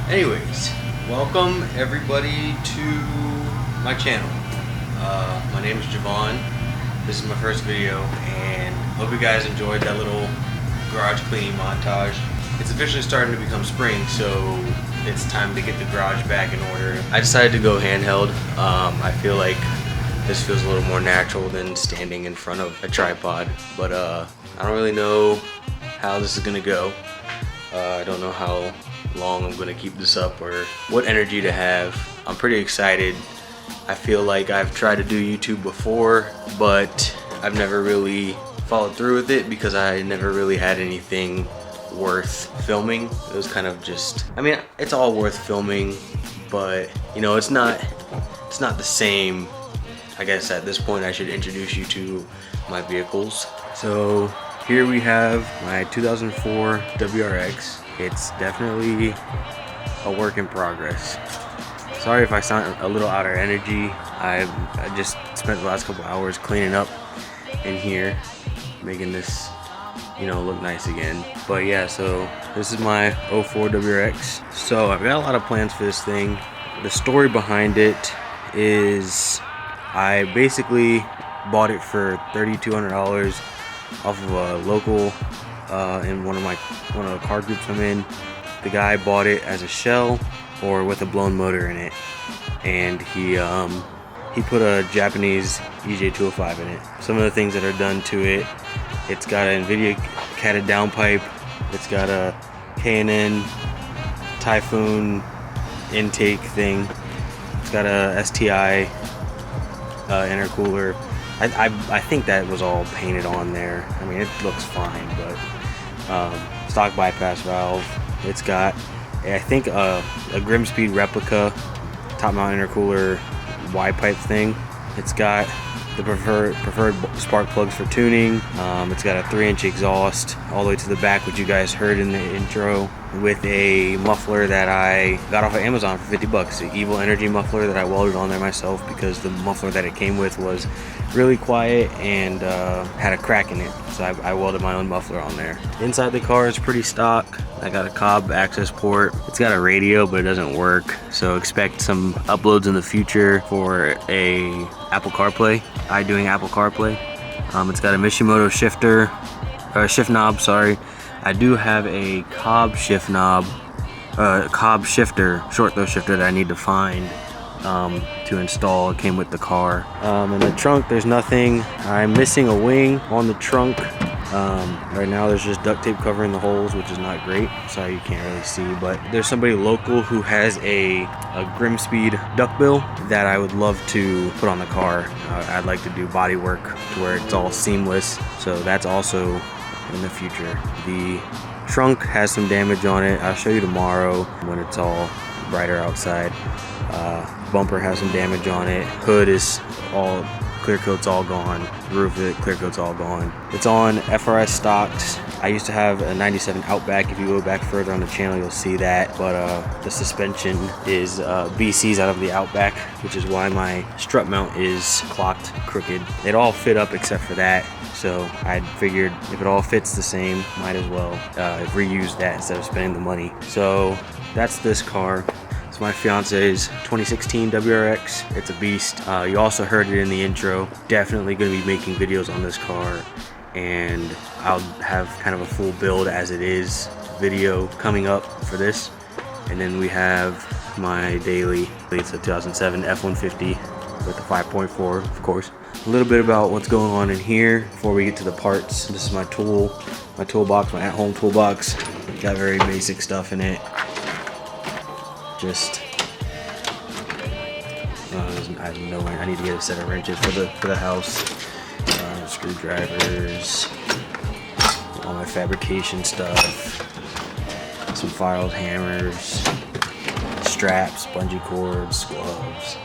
Anyways, welcome everybody to my channel. My name is Javon. This is my first video, and hope you guys enjoyed that little garage cleaning montage. It's officially starting to become spring, so it's time to get the garage back in order. I decided to go handheld. I feel like this feels a little more natural than standing in front of a tripod, but I don't really know how this is gonna go. I don't know how long I'm gonna keep this up or what energy to have. I'm pretty excited. I feel like I've tried to do YouTube before, but I've never really followed through with it because I never really had anything worth filming. It was kind of just, I mean, it's all worth filming, but you know, it's not the same. I guess at this point I should introduce you to my vehicles. So here we have my 2004 WRX. It's definitely a work in progress. Sorry if I sound a little out of energy. I just spent the last couple hours cleaning up in here, making this, you know, look nice again. But yeah, so this is my 04 WRX. So I've got a lot of plans for this thing. The story behind it is I basically bought it for $3,200 off of a local in one of the car groups I'm in. The guy bought it as a shell or with a blown motor in it, and he put a Japanese EJ205 in it. Some of the things that are done to it: it's got an NVIDIA catted downpipe, it's got a K&N Typhoon intake thing, it's got a STI intercooler. I think that was all painted on there. I mean, it looks fine, but stock bypass valve. It's got, I think, a Grimspeed replica top mount intercooler Y pipe thing. It's got the preferred spark plugs for tuning. It's got a 3-inch exhaust all the way to the back, which you guys heard in the intro, with a muffler that I got off of Amazon for 50 bucks. The Evil Energy muffler that I welded on there myself because the muffler that it came with was really quiet and had a crack in it, so I welded my own muffler on there. Inside the car is pretty stock. I got a Cobb access port. It's got a radio, but it doesn't work, so expect some uploads in the future for a Apple CarPlay. doing Apple CarPlay. It's got a Mishimoto shifter, or shift knob, sorry. I do have a Cobb shift knob, Cobb shifter, short throw shifter that I need to find to install. It came with the car. In the trunk, there's nothing. I'm missing a wing on the trunk. Right now there's just duct tape covering the holes, which is not great. Sorry you can't really see, but there's somebody local who has a Grimspeed duckbill that I would love to put on the car. I'd like to do body work to where it's all seamless, so that's also in the future. The trunk has some damage on it. I'll show you tomorrow when it's all brighter outside. Bumper has some damage on it. Hood clear coat's all gone. Roof of it, clear coat's all gone. It's on FRS stocks. I used to have a 97 Outback. If you go back further on the channel, you'll see that. But the suspension is BC's out of the Outback, which is why my strut mount is clocked crooked. It all fit up except for that. So I figured if it all fits the same, might as well reuse that instead of spending the money. So that's this car. It's my fiance's 2016 WRX. It's a beast. You also heard it in the intro. Definitely going to be making videos on this car, and I'll have kind of a full build as it is video coming up for this. And then we have my daily. It's a 2007 F-150 with the 5.4, of course. A little bit about what's going on in here before we get to the parts. This is my toolbox, my at-home toolbox. Got very basic stuff in it. Just I have no. I need to get a set of wrenches for the house. Screwdrivers, all my fabrication stuff, some filed hammers, straps, bungee cords, gloves,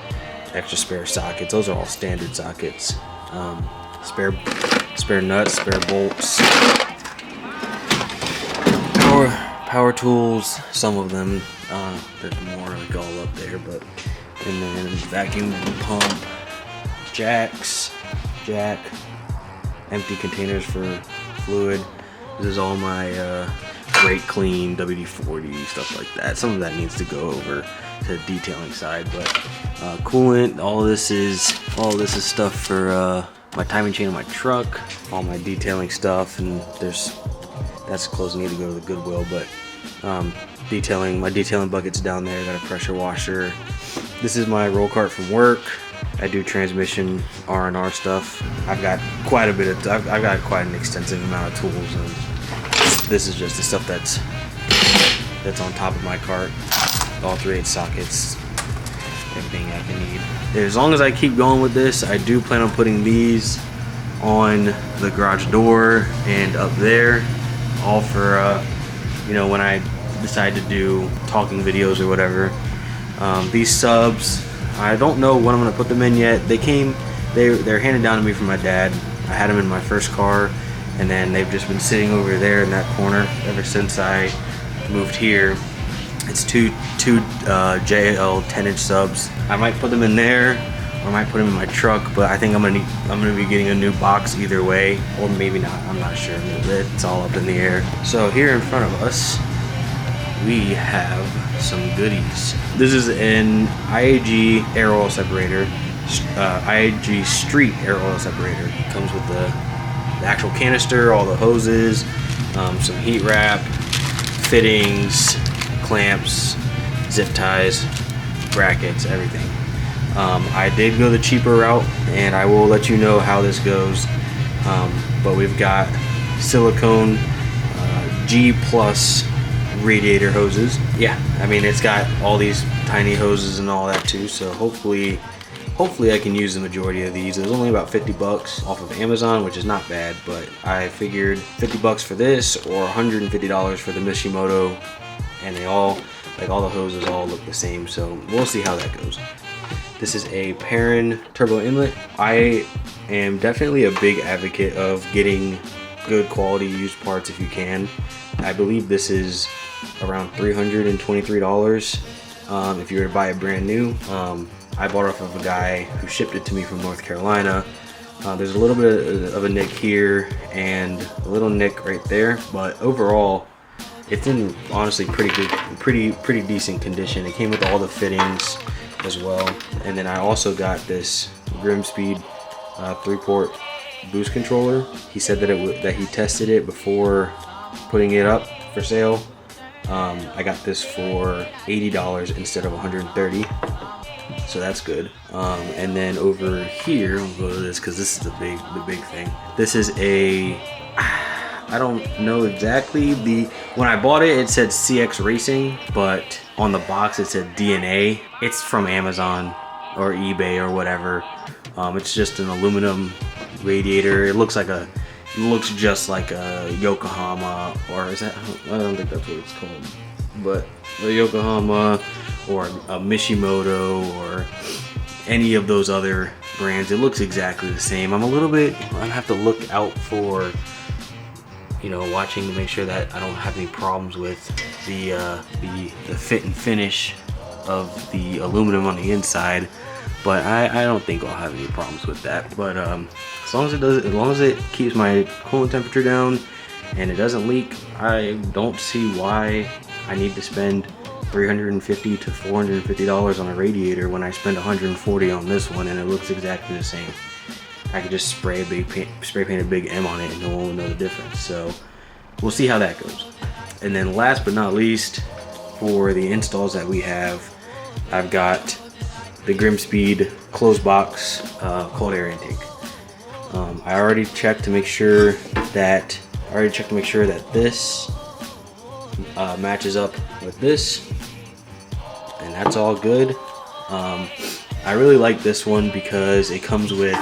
extra spare sockets. Those are all standard sockets. Spare nuts, spare bolts, power tools. Some of them, there's more like all up there, but and then vacuum pump, jack, empty containers for fluid. This is all my brake clean, WD-40, stuff like that. Some of that needs to go over to the detailing side, but coolant. All this is stuff for my timing chain on my truck. All my detailing stuff, and that's close. I need to go to the Goodwill, but my detailing bucket's down there. Got a pressure washer. This is my roll cart from work. I do transmission R&R stuff. I've got quite an extensive amount of tools, and this is just the stuff that's on top of my cart. All 3/8 sockets, everything I can need. As long as I keep going with this, I do plan on putting these on the garage door and up there, all for when I decide to do talking videos or whatever. These subs, I don't know when I'm gonna put them in yet. They're handed down to me from my dad. I had them in my first car, and then they've just been sitting over there in that corner ever since I moved here. It's two JL 10-inch subs. I might put them in there, or I might put them in my truck, but I think I'm gonna be getting a new box either way, or maybe not. I'm not sure. It's all up in the air. So here in front of us, we have some goodies. This is an IAG air oil separator, IAG street air oil separator. It comes with the actual canister, all the hoses, some heat wrap, fittings, clamps, zip ties, brackets, everything. I did go the cheaper route, and I will let you know how this goes. But we've got silicone G+ radiator hoses. Yeah, I mean, it's got all these tiny hoses and all that too, so hopefully I can use the majority of these. It was only about 50 bucks off of Amazon, which is not bad, but I figured 50 bucks for this or $150 for the Mishimoto, and all the hoses all look the same, so we'll see how that goes. This is a Perrin turbo inlet. I am definitely a big advocate of getting good quality used parts if you can. I believe this is around $323 if you were to buy it brand new. I bought it off of a guy who shipped it to me from North Carolina. There's a little bit of a nick here and a little nick right there, but overall it's in honestly pretty decent condition. It came with all the fittings as well, and then I also got this Grimspeed 3-port boost controller. He said that he tested it before putting it up for sale. I got this for $80 instead of $130, so that's good. And then over here, I'll go to this because this is the big thing. This is I don't know exactly, when I bought it said CX Racing, but on the box it said DNA. It's from Amazon or eBay or whatever. It's just an aluminum radiator. It looks just like a Yokohama, or is that, I don't think that's what it's called, but a Yokohama or a Mishimoto or any of those other brands, it looks exactly the same. I have to look out for, you know, watching to make sure that I don't have any problems with the fit and finish of the aluminum on the inside. But I don't think I'll have any problems with that. But as long as it keeps my coolant temperature down and it doesn't leak, I don't see why I need to spend $350 to $450 on a radiator when I spend $140 on this one and it looks exactly the same. I could just spray paint a big M on it and no one will know the difference. So we'll see how that goes. And then last but not least, for the installs that we have, I've got the Grimspeed closed box cold air intake. I already checked to make sure that this matches up with this, and that's all good. I really like this one because it comes with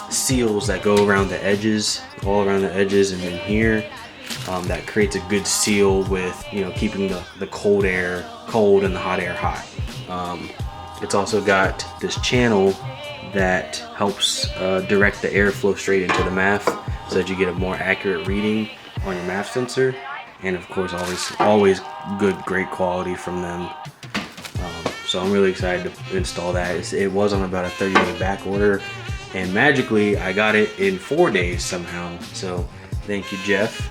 seals that go around the edges, all around the edges, and then here that creates a good seal with, you know, keeping the cold air cold and the hot air hot. It's also got this channel that helps direct the airflow straight into the MAF so that you get a more accurate reading on your MAF sensor. And of course, always great quality from them. So I'm really excited to install that. It was on about a 30-day back order, and magically I got it in 4 days somehow. So thank you, Jeff,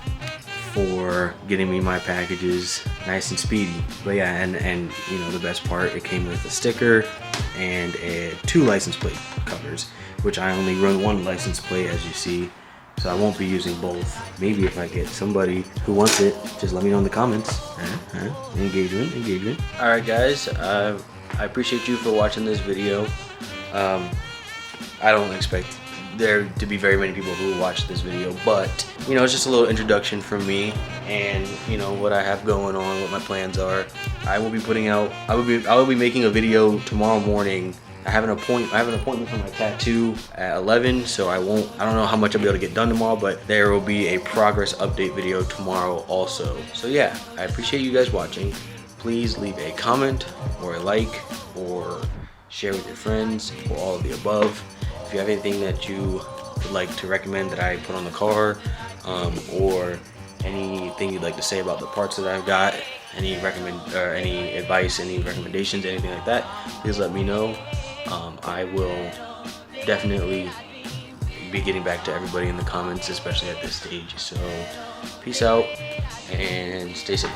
for getting me my packages nice and speedy. But yeah, and you know, the best part, it came with a sticker and 2 license plate covers, which I only run 1 license plate, as you see, so I won't be using both. Maybe if I get somebody who wants it, just let me know in the comments. Engagement. All right, guys, I appreciate you for watching this video. I don't expect there to be very many people who will watch this video, but you know, it's just a little introduction from me and, you know, what I have going on, what my plans are. I will be making a video tomorrow morning. I have an appointment for my tattoo at 11, so I don't know how much I'll be able to get done tomorrow, but there will be a progress update video tomorrow also. So yeah, I appreciate you guys watching. Please leave a comment or a like or share with your friends or all of the above. If you have anything that you would like to recommend that I put on the car, or anything you'd like to say about the parts that I've got, any advice, any recommendations, anything like that, please let me know. I will definitely be getting back to everybody in the comments, especially at this stage. So peace out and stay safe.